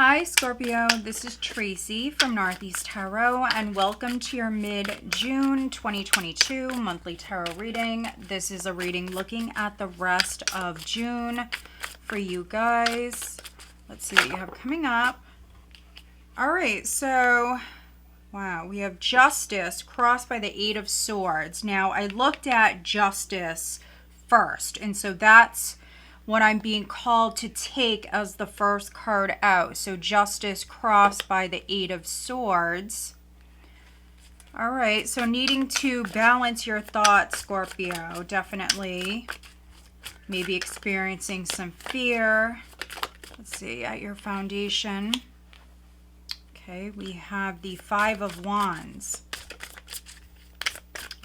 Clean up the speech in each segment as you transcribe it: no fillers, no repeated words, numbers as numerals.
Hi Scorpio, this is Tracy from Northeast Tarot and welcome to your mid-June 2022 monthly tarot reading. This is a reading looking at the rest of June for you guys. Let's see what you have coming up. All right, so wow, we have Justice crossed by the Eight of Swords. Now, I looked at Justice first, and so that's what I'm being called to take as the first card out. So Justice crossed by the Eight of Swords. All right, so needing to balance your thoughts, Scorpio, definitely. Maybe experiencing some fear. Let's see, at your foundation. Okay, we have the Five of Wands.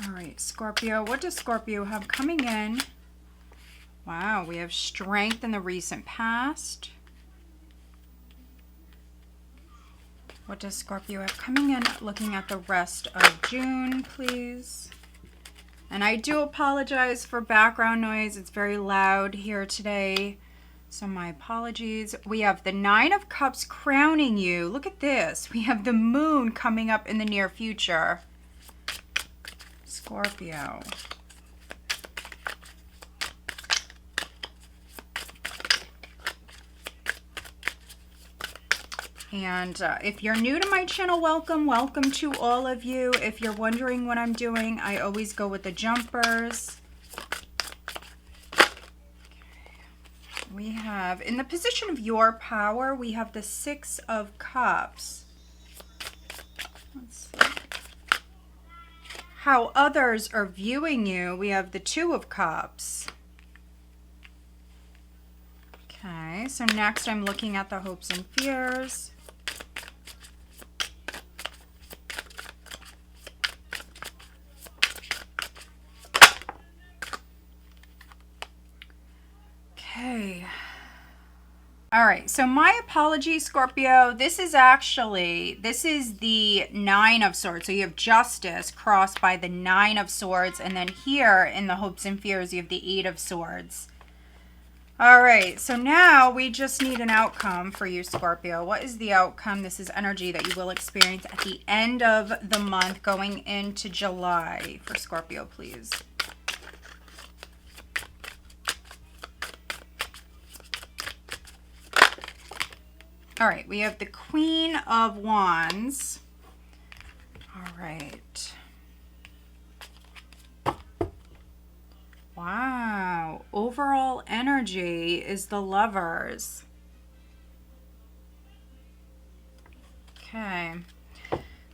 All right, Scorpio, what does Scorpio have coming in? Wow, we have strength in the recent past. What does Scorpio have coming in? Looking at the rest of June, please. And I do apologize for background noise. It's very loud here today, so my apologies. We have the Nine of Cups crowning you. Look at this. We have the moon coming up in the near future. Scorpio. And if you're new to my channel, welcome to all of you. If you're wondering what I'm doing, I always go with the jumpers. We have, in the position of your power, we have the Six of Cups. Let's see. How others are viewing you, we have the Two of Cups. Okay, so next I'm looking at the hopes and fears. Okay. All right, so my apologies, Scorpio. This is the Nine of Swords. So you have Justice crossed by the Nine of Swords, and then here in the hopes and fears, you have the Eight of Swords. All right, so now we just need an outcome for you, Scorpio. What is the outcome? This is energy that you will experience at the end of the month going into July for Scorpio, please. All right, we have the Queen of Wands. All right. Wow, overall energy is the Lovers. Okay,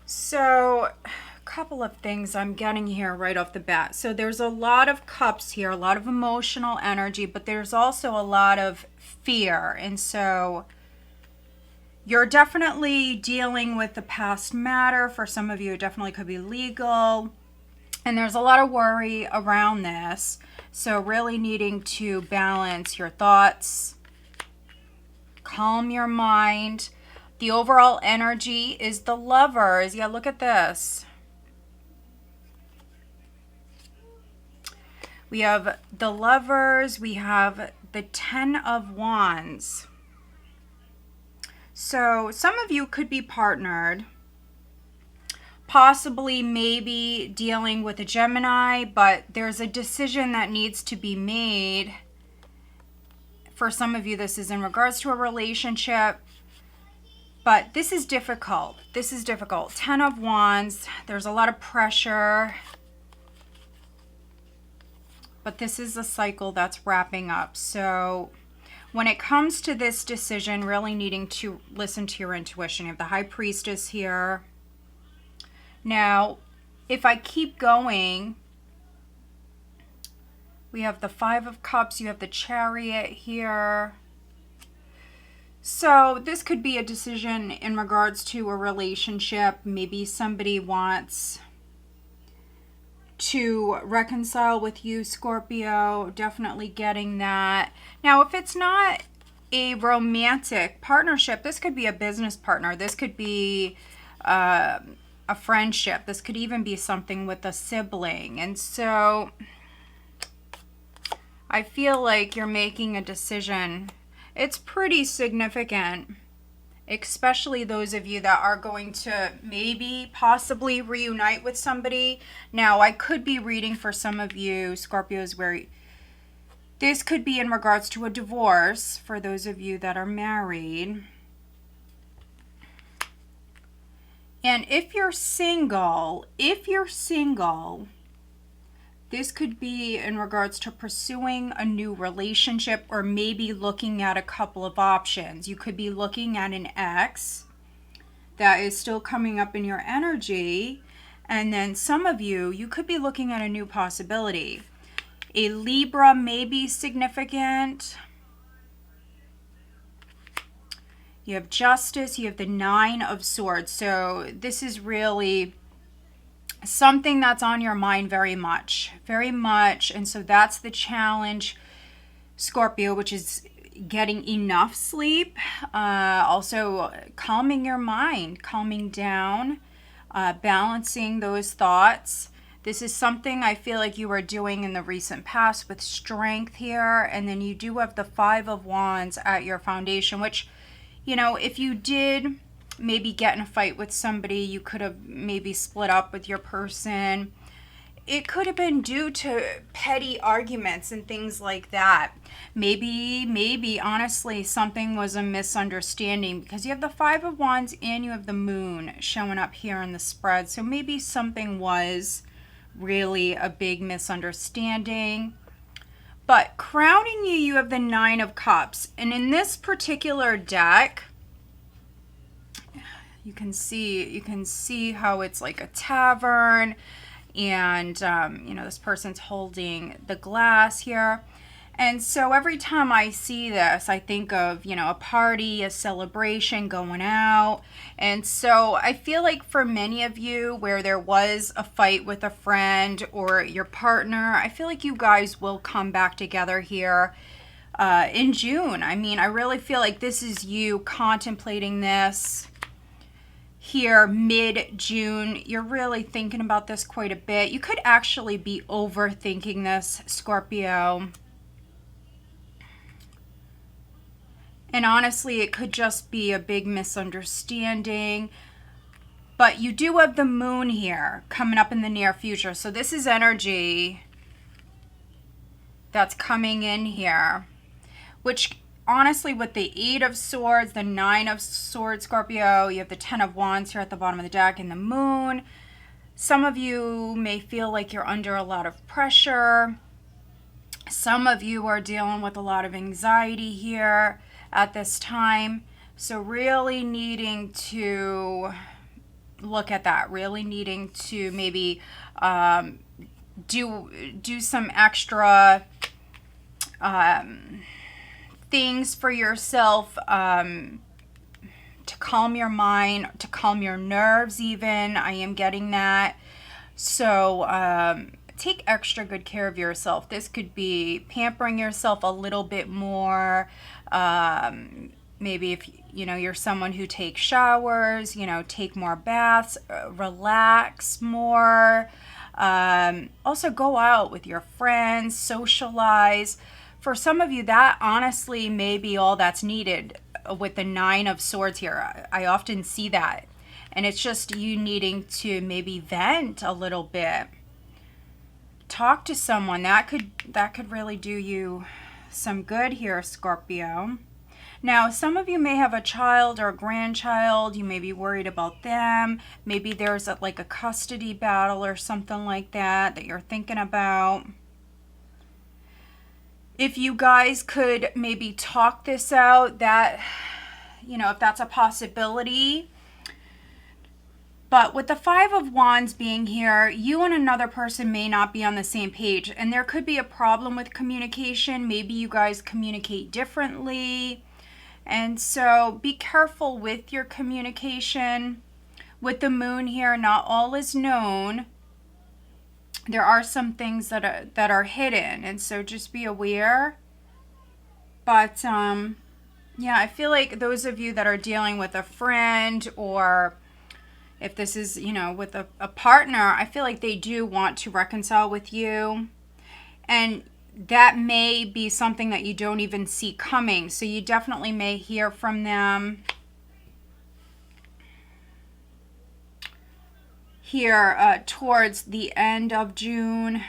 so a couple of things I'm getting here right off the bat. So there's a lot of cups here, a lot of emotional energy, but there's also a lot of fear. And so you're definitely dealing with the past matter. For some of you, it definitely could be legal. And there's a lot of worry around this. So really needing to balance your thoughts, calm your mind. The overall energy is the Lovers. Yeah, look at this. We have the Lovers. We have the Ten of Wands. So some of you could be partnered. Possibly maybe dealing with a Gemini, but there's a decision that needs to be made. For some of you, this is in regards to a relationship, but this is difficult. This is difficult. Ten of Wands, there's a lot of pressure, but this is a cycle that's wrapping up. So when it comes to this decision, really needing to listen to your intuition. You have the High Priestess here. Now, if I keep going, we have the Five of Cups, you have the Chariot here. So this could be a decision in regards to a relationship. Maybe somebody wants to reconcile with you, Scorpio. Definitely getting that. Now, if it's not a romantic partnership, this could be a business partner. This could be a friendship. This could even be something with a sibling. And so I feel like you're making a decision. It's pretty significant. especially those of you that are going to maybe possibly reunite with somebody. Now, I could be reading for some of you Scorpios where this could be in regards to a divorce for those of you that are married. And if you're single, this could be in regards to pursuing a new relationship or maybe looking at a couple of options. You could be looking at an ex that is still coming up in your energy. And then some of you could be looking at a new possibility. A Libra may be significant. You have Justice, you have the Nine of Swords. So this is really something that's on your mind very much. And so that's the challenge, Scorpio, which is getting enough sleep. Also calming your mind, calming down, balancing those thoughts. This is something I feel like you were doing in the recent past with strength here. And then you do have the Five of Wands at your foundation, which, you know, if you did maybe get in a fight with somebody, you could have maybe split up with your person. It could have been due to petty arguments and things like that. Maybe honestly, something was a misunderstanding because you have the Five of Wands and you have the Moon showing up here in the spread. So maybe something was really a big misunderstanding. But crowning you, you have the Nine of Cups. And in this particular deck, you can see how it's like a tavern, and you know, this person's holding the glass here. And so every time I see this, I think of, you know, a party, a celebration, going out. And so I feel like for many of you where there was a fight with a friend or your partner, I feel like you guys will come back together here in June. I mean, I really feel like this is you contemplating this here mid-June. You're really thinking about this quite a bit. You could actually be overthinking this, Scorpio. And honestly, it could just be a big misunderstanding. But you do have the Moon here coming up in the near future. So this is energy that's coming in here, which honestly, with the Eight of Swords, the Nine of Swords, Scorpio, you have the Ten of Wands here at the bottom of the deck and the Moon. Some of you may feel like you're under a lot of pressure. Some of you are dealing with a lot of anxiety here at this time. So really needing to look at that, really needing to maybe do some extra things for yourself to calm your mind, to calm your nerves even. I am getting that. So take extra good care of yourself. This could be pampering yourself a little bit more. Maybe if you know you're someone who takes showers, you know, take more baths, relax more. Also go out with your friends, socialize. For some of you, that honestly may be all that's needed with the Nine of Swords here. I often see that. And it's just you needing to maybe vent a little bit. Talk to someone. That could really do you some good here, Scorpio. Now, some of you may have a child or a grandchild. You may be worried about them. Maybe there's like a custody battle or something like that you're thinking about. If you guys could maybe talk this out, that, you know, if that's a possibility. But with the Five of Wands being here, you and another person may not be on the same page. And there could be a problem with communication. Maybe you guys communicate differently. And so be careful with your communication. With the Moon here, not all is known. There are some things that are hidden, and so just be aware. But yeah, I feel like those of you that are dealing with a friend, or if this is, you know, with a partner, I feel like they do want to reconcile with you, and that may be something that you don't even see coming. So you definitely may hear from them. here towards the end of June.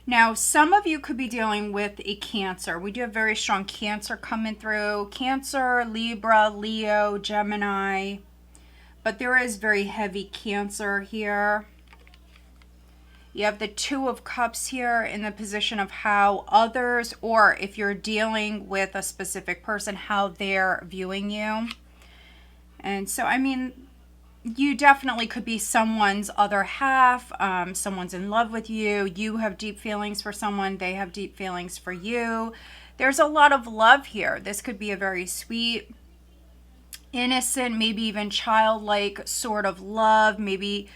Now, some of you could be dealing with a Cancer. We do have very strong Cancer coming through. Cancer, Libra, Leo, Gemini. But there is very heavy Cancer here. You have the Two of Cups here in the position of how others, or if you're dealing with a specific person, how they're viewing you. And so, I mean, you definitely could be someone's other half. Someone's in love with you. You have deep feelings for someone. They have deep feelings for you. There's a lot of love here. This could be a very sweet, innocent, maybe even childlike sort of love. Maybe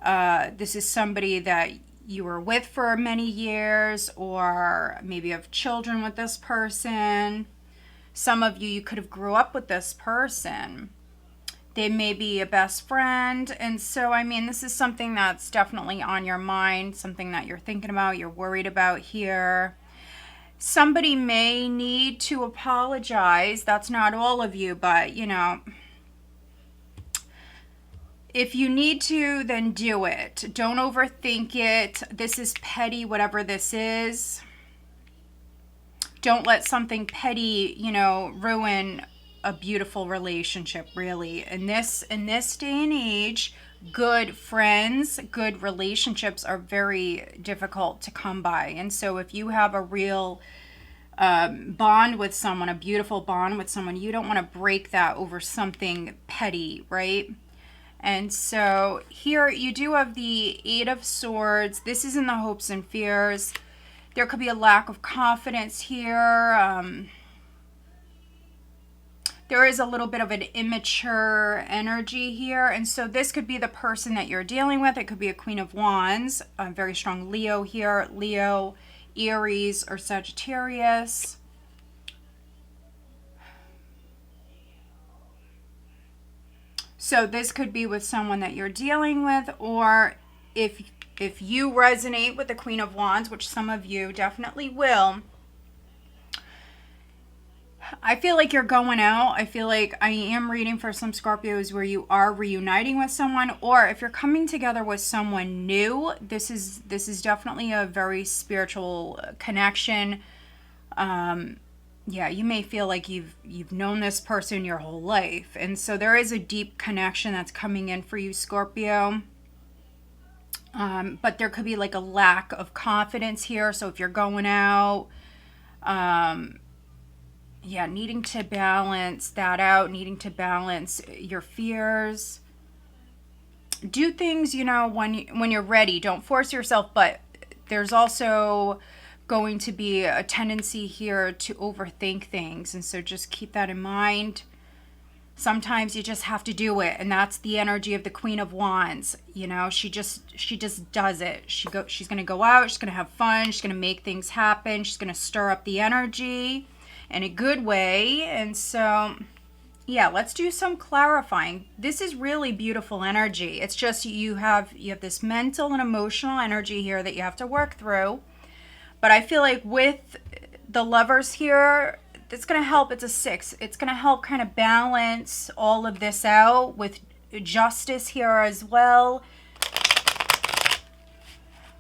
this is somebody that you were with for many years, or maybe have children with this person. Some of you could have grew up with this person. They may be a best friend. And so, I mean, this is something that's definitely on your mind, something that you're thinking about, you're worried about here. Somebody may need to apologize. That's not all of you, but, you know, if you need to, then do it. Don't overthink it. This is petty, whatever this is. Don't let something petty, you know, ruin a beautiful relationship, really. In this day and age, good friends, good relationships are very difficult to come by. And so if you have a real bond with someone, a beautiful bond with someone, you don't want to break that over something petty, right? And so here you do have the Eight of Swords. This is in the hopes and fears. There could be a lack of confidence here. There is a little bit of an immature energy here. And so this could be the person that you're dealing with. It could be a Queen of Wands, a very strong Leo here. Leo, Aries, or Sagittarius. So this could be with someone that you're dealing with, or if you resonate with the Queen of Wands, which some of you definitely will, I feel like you're going out. I feel like I am reading for some Scorpios where you are reuniting with someone, or if you're coming together with someone new, this is definitely a very spiritual connection. Yeah, you may feel like you've known this person your whole life, and so there is a deep connection that's coming in for you, Scorpio. But there could be like a lack of confidence here. So if you're going out, yeah, needing to balance that out, needing to balance your fears. Do things, you know, when you're ready. Don't force yourself, but there's also going to be a tendency here to overthink things. And so just keep that in mind. Sometimes you just have to do it, and that's the energy of the Queen of Wands. You know, she just does it. She's going to go out, she's going to have fun, she's going to make things happen, she's going to stir up the energy in a good way. And so, yeah, let's do some clarifying. This is really beautiful energy. It's just you have this mental and emotional energy here that you have to work through. But I feel like with the Lovers here, it's going to help. It's a 6. It's going to help kind of balance all of this out with Justice here as well.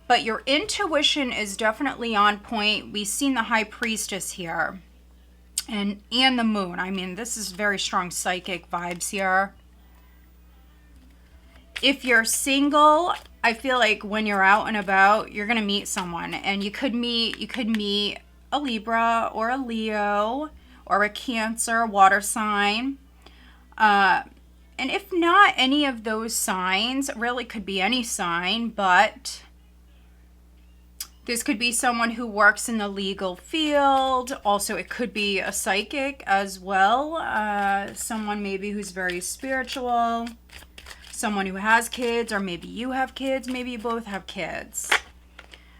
But your intuition is definitely on point. We've seen the High Priestess here. And the Moon. I mean, this is very strong psychic vibes here. If you're single, I feel like when you're out and about, you're going to meet someone. And you could meet a Libra or a Leo or a Cancer, water sign. And if not any of those signs, really could be any sign, but this could be someone who works in the legal field. Also, it could be a psychic as well. Someone maybe who's very spiritual. Someone who has kids, or maybe you have kids. Maybe you both have kids.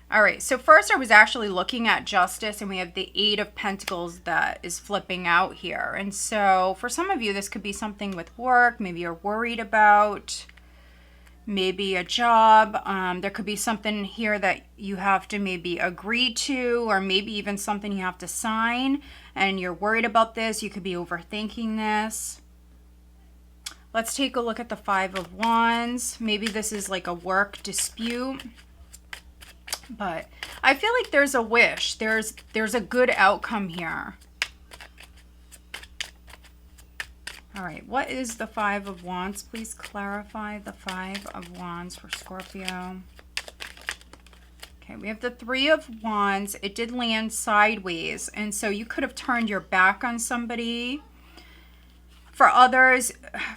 All right, so first I was actually looking at Justice, and we have the 8 of Pentacles that is flipping out here. And so for some of you, this could be something with work. Maybe you're worried about maybe a job. There could be something here that you have to maybe agree to, or maybe even something you have to sign, and you're worried about this. You could be overthinking this. Let's take a look at the Five of Wands. Maybe this is like a work dispute. But I feel like there's a wish. There's a good outcome here. All right, what is the Five of Wands? Please clarify the Five of Wands for Scorpio. Okay, we have the Three of Wands. It did land sideways, and so you could have turned your back on somebody. For others,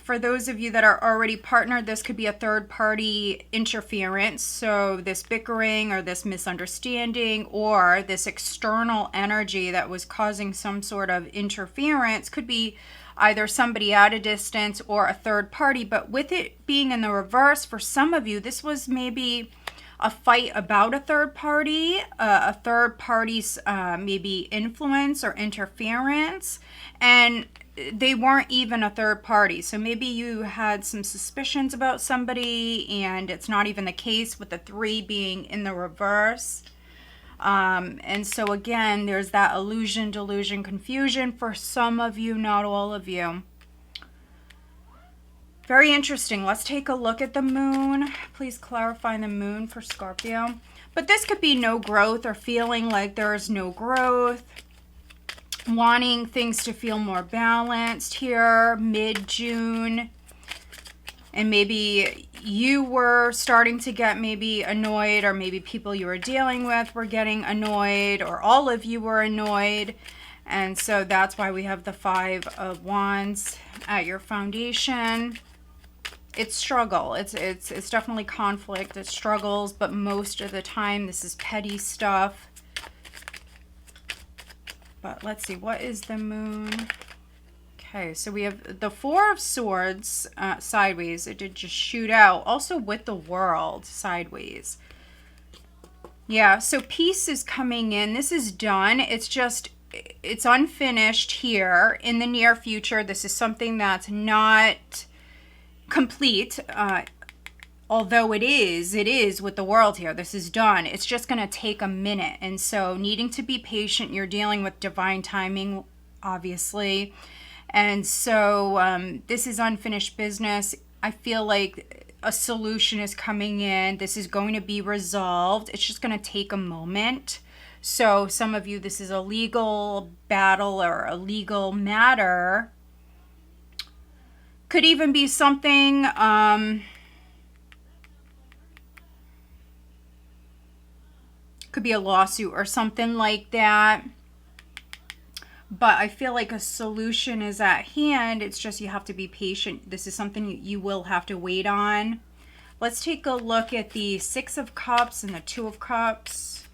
for those of you that are already partnered, this could be a third-party interference. So this bickering or this misunderstanding or this external energy that was causing some sort of interference could be either somebody at a distance or a third party. But with it being in the reverse, for some of you, this was maybe a fight about a third party, a third party's maybe influence or interference, and they weren't even a third party. So maybe you had some suspicions about somebody and it's not even the case, with the three being in the reverse. And so again, there's that illusion, delusion, confusion for some of you, not all of you. Very interesting. Let's take a look at the moon. Please clarify the moon for Scorpio. But this could be no growth or feeling like there is no growth. Wanting things to feel more balanced here, mid-June. And maybe you were starting to get maybe annoyed, or maybe people you were dealing with were getting annoyed, or all of you were annoyed. And so that's why we have the Five of Wands at your foundation. It's struggle. It's definitely conflict. It's struggles, but most of the time this is petty stuff. But let's see, what is the moon? Okay, so we have the Four of Swords sideways. It did just shoot out. Also with the World sideways. Yeah, so peace is coming in. This is done. It's just, it's unfinished here. In the near future, this is something that's not complete. Although it is with the World here. This is done. It's just going to take a minute. And so needing to be patient. You're dealing with divine timing, obviously. And so this is unfinished business. I feel like a solution is coming in. This is going to be resolved. It's just going to take a moment. So some of you, this is a legal battle or a legal matter. Could even be something... could be a lawsuit or something like that, but I feel like a solution is at hand. It's just you have to be patient. This is something you will have to wait on. Let's take a look at the Six of Cups and the Two of Cups.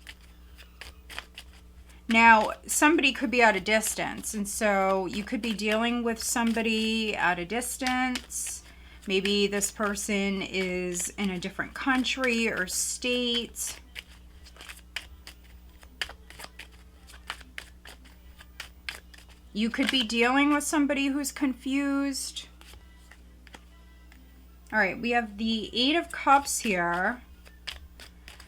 Now, somebody could be at a distance, and so you could be dealing with somebody at a distance. Maybe this person is in a different country or state. You could be dealing with somebody who's confused. All right, we have the Eight of Cups here.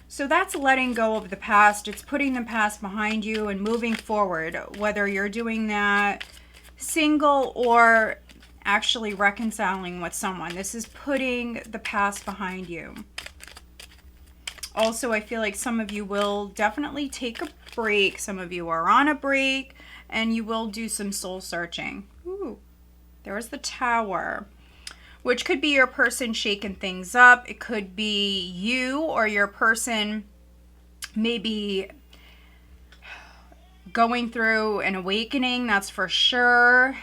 So that's letting go of the past. It's putting the past behind you and moving forward, whether you're doing that single or actually reconciling with someone. This is putting the past behind you. Also, I feel like some of you will definitely take a break. Some of you are on a break. And you will do some soul searching. Ooh, there's the Tower, which could be your person shaking things up. It could be you or your person maybe going through an awakening, that's for sure.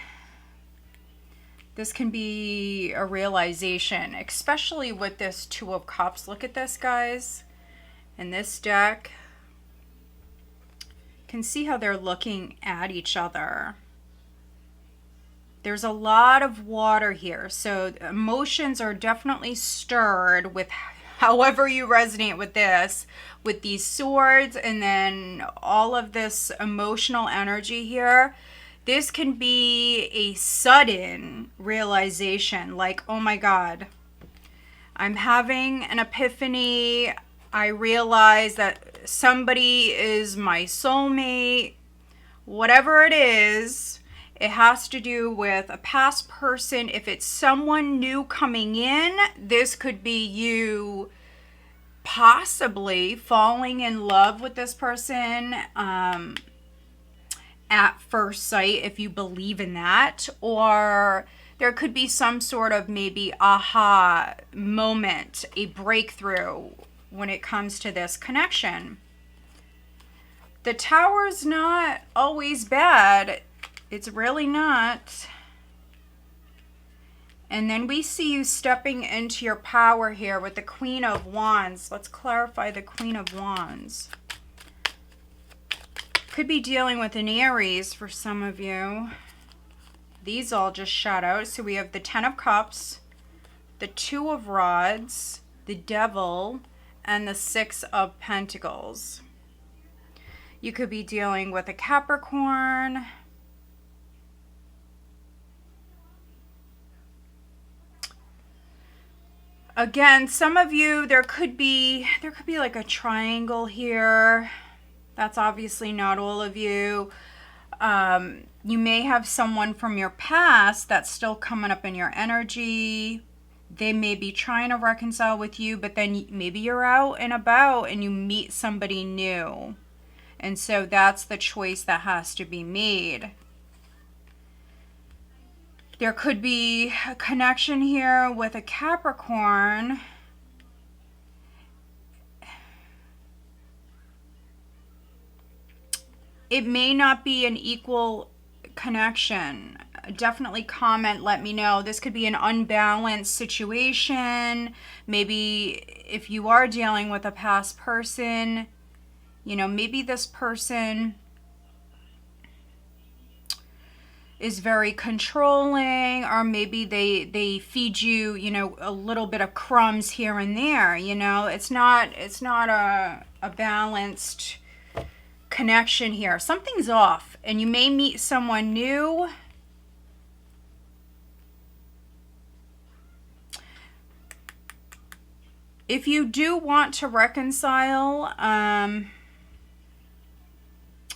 This can be a realization, especially with this Two of Cups. Look at this, guys. In this deck, can see how they're looking at each other. There's a lot of water here, so emotions are definitely stirred with however you resonate with this, with these swords, and then all of this emotional energy here. This can be a sudden realization, like, oh my God, I'm having an epiphany. I realize that somebody is my soulmate. Whatever it is, It has to do with a past person. If it's someone new coming in, this could be you possibly falling in love with this person at first sight, if you believe in that. Or there could be some sort of maybe aha moment, a breakthrough when it comes to this connection. The Tower's not always bad. It's really not. And then we see you stepping into your power here with the Queen of Wands. Let's clarify the Queen of Wands. Could be dealing with an Aries for some of you. These all just shot out. So we have the Ten of Cups, the Two of Rods, the Devil, and the Six of Pentacles. You could be dealing with a Capricorn. Again, some of you, there could be like a triangle here. That's obviously not all of you. You may have someone from your past that's still coming up in your energy. They may be trying to reconcile with you, but then maybe you're out and about and you meet somebody new. And so that's the choice that has to be made. There could be a connection here with a Capricorn. It may not be an equal connection. Definitely comment, let me know. This could be an unbalanced situation. Maybe if you are dealing with a past person, you know, maybe this person is very controlling, or maybe they feed you, you know, a little bit of crumbs here and there. You know, it's not a balanced connection here. Something's off, and you may meet someone new. If you do want to reconcile,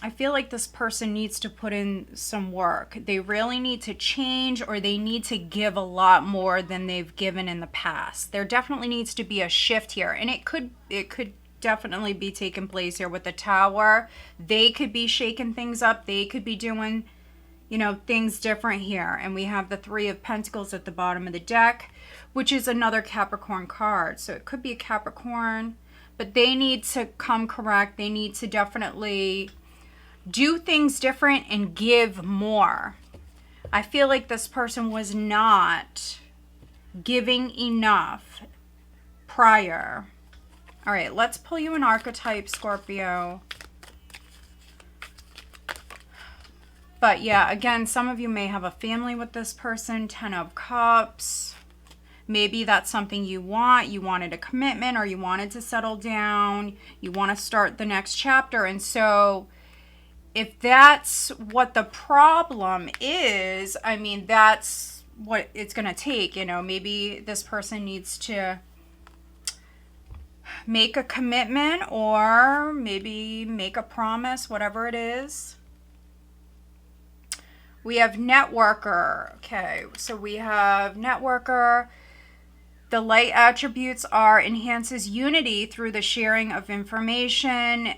I feel like this person needs to put in some work. They really need to change, or they need to give a lot more than they've given in the past. There definitely needs to be a shift here, and it could definitely be taking place here with the Tower. They could be shaking things up. They could be doing, you know, things different here. And we have the Three of Pentacles at the bottom of the deck, which is another Capricorn card. So it could be a Capricorn, but they need to come correct. They need to definitely do things different and give more. I feel like this person was not giving enough prior. All right, let's pull you an archetype, Scorpio. But yeah, again, some of you may have a family with this person. Ten of Cups. Maybe that's something you want. You wanted a commitment, or you wanted to settle down. You want to start the next chapter. And so if that's what the problem is, I mean, that's what it's going to take. You know, maybe this person needs to make a commitment, or maybe make a promise, whatever it is. We have networker. Okay, so we have networker. The light attributes are enhances unity through the sharing of information,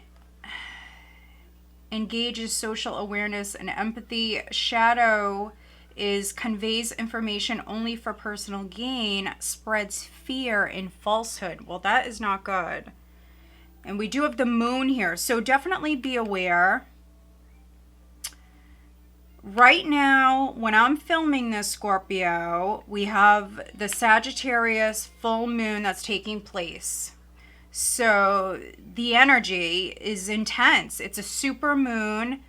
engages social awareness and empathy. Shadow is conveys information only for personal gain, spreads fear and falsehood. Well, that is not good. And we do have the Moon here, so definitely be aware. Right now, when I'm filming this, Scorpio, we have the Sagittarius full moon that's taking place. So the energy is intense. It's a super moon,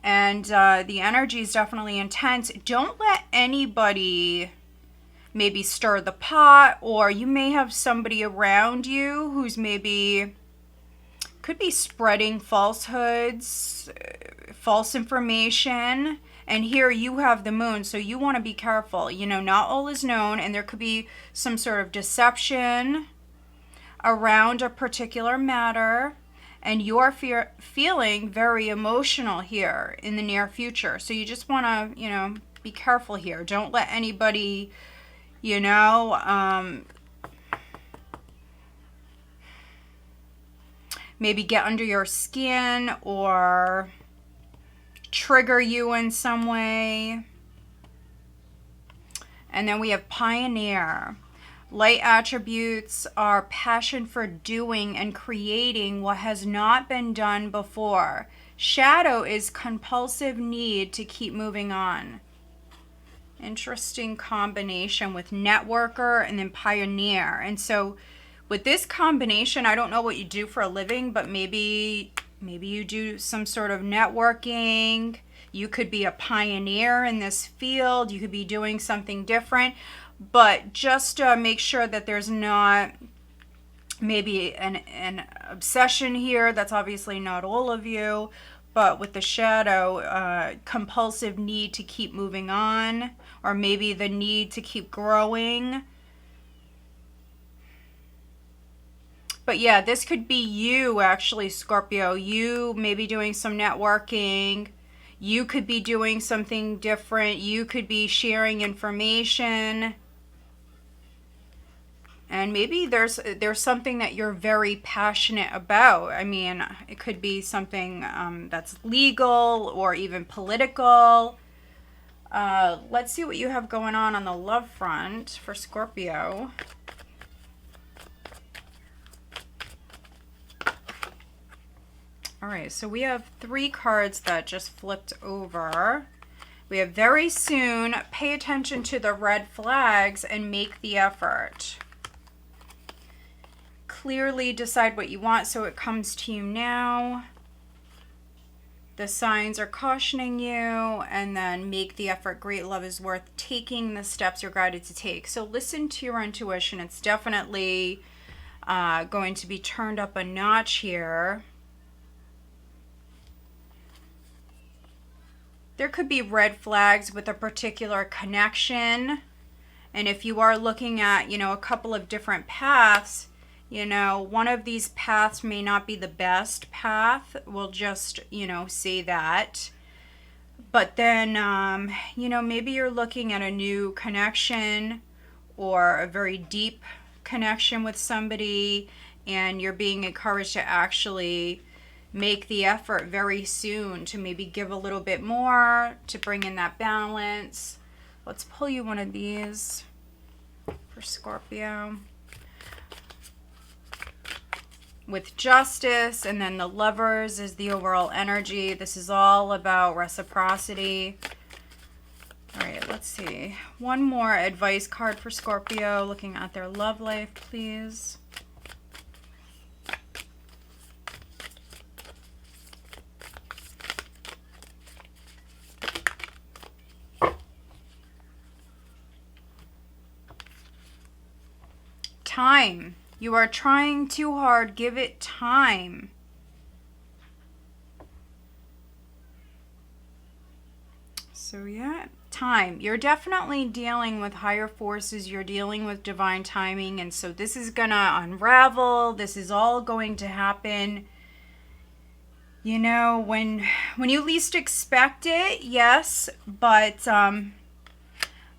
and the energy is definitely intense. Don't let anybody maybe stir the pot, or you may have somebody around you who's maybe could be spreading falsehoods, false information. And here you have the moon, so you want to be careful. You know, not all is known, and there could be some sort of deception around a particular matter. and you're feeling very emotional here in the near future. So you just want to, you know, be careful here. Don't let anybody, you know, maybe get under your skin or trigger you in some way. And then we have Pioneer. Light attributes are passion for doing and creating what has not been done before. Shadow is compulsive need to keep moving on. Interesting combination with networker and then pioneer. And so with this combination, I don't know what you do for a living, but maybe you do some sort of networking. You could be a pioneer in this field. You could be doing something different. But just make sure that there's not maybe an obsession here. That's obviously not all of you. But with the shadow, compulsive need to keep moving on. Or maybe the need to keep growing. But yeah, this could be you actually, Scorpio. You maybe doing some networking. You could be doing something different. You could be sharing information. And maybe there's something that you're very passionate about. I mean, it could be something that's legal or even political. Let's see what you have going on the love front for Scorpio. All right, so we have 3 cards that just flipped over. We have very soon, pay attention to the red flags and make the effort. Clearly decide what you want so it comes to you now. The signs are cautioning you, and then make the effort. Great love is worth taking the steps you're guided to take. So listen to your intuition. It's definitely going to be turned up a notch here. There could be red flags with a particular connection. And if you are looking at, you know, a couple of different paths, you know, one of these paths may not be the best path. We'll just, you know, say that. But then, you know, maybe you're looking at a new connection or a very deep connection with somebody, and you're being encouraged to actually make the effort very soon to maybe give a little bit more to bring in that balance. Let's pull you one of these for Scorpio. With Justice, and then the Lovers is the overall energy. This is all about reciprocity. All right, let's see. One more advice card for Scorpio, looking at their love life, please. Time. You are trying too hard. Give it time. So yeah, time. You're definitely dealing with higher forces. You're dealing with divine timing. And so this is going to unravel. This is all going to happen, you know, when you least expect it. Yes, but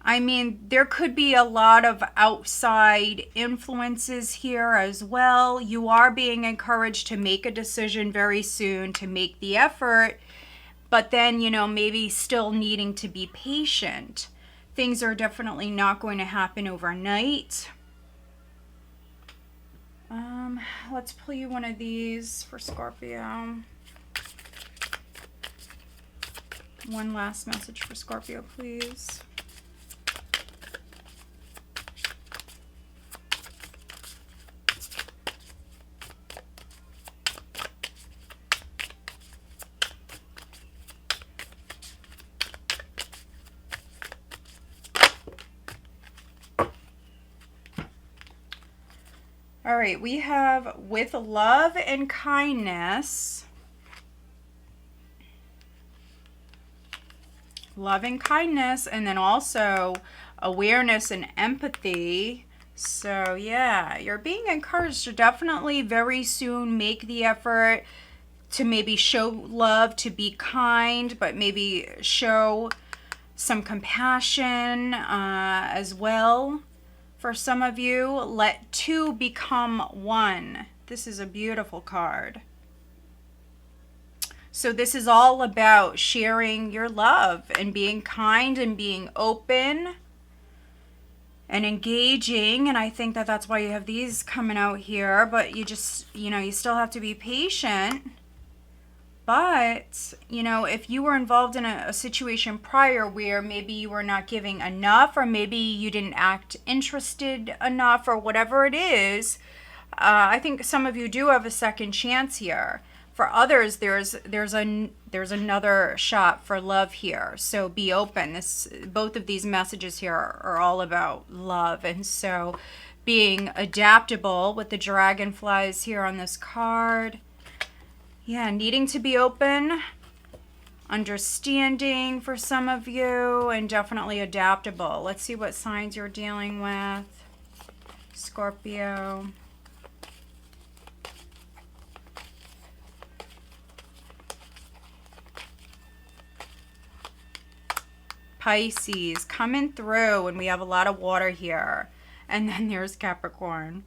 I mean, there could be a lot of outside influences here as well. You are being encouraged to make a decision very soon, to make the effort, but then, you know, maybe still needing to be patient. Things are definitely not going to happen overnight. Let's pull you one of these for Scorpio. One last message for Scorpio, please. All right, we have with love and kindness. Love and kindness, and then also awareness and empathy. So yeah, you're being encouraged to definitely very soon make the effort to maybe show love, to be kind, but maybe show some compassion as well. For some of you, let two become one. This is a beautiful card. So this is all about sharing your love and being kind and being open and engaging. And I think that that's why you have these coming out here. But you just, you still have to be patient. But, if you were involved in a situation prior where maybe you were not giving enough, or maybe you didn't act interested enough, or whatever it is, I think some of you do have a second chance here. For others, there's another shot for love here. So be open. Both of these messages here are all about love. And so being adaptable with the dragonflies here on this card. Yeah, needing to be open, understanding for some of you, and definitely adaptable. Let's see what signs you're dealing with. Scorpio. Pisces coming through, and we have a lot of water here. And then there's Capricorn.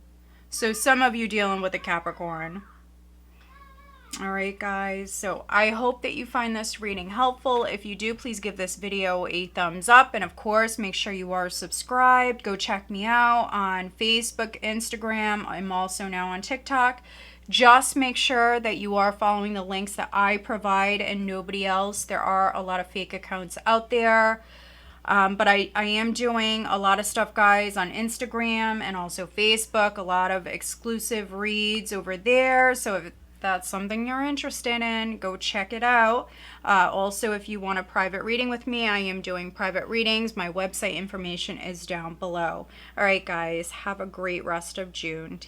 So some of you dealing with a Capricorn. All right, guys, so I hope that you find this reading helpful. If you do, please give this video a thumbs up. And of course, make sure you are subscribed. Go check me out on Facebook, Instagram. I'm also now on TikTok. Just make sure that you are following the links that I provide and nobody else. There are a lot of fake accounts out there. But I am doing a lot of stuff, guys, on Instagram and also Facebook. A lot of exclusive reads over there. So if that's something you're interested in, go check it out. Also, if you want a private reading with me, I am doing private readings. My website information is down below. All right, guys, have a great rest of June.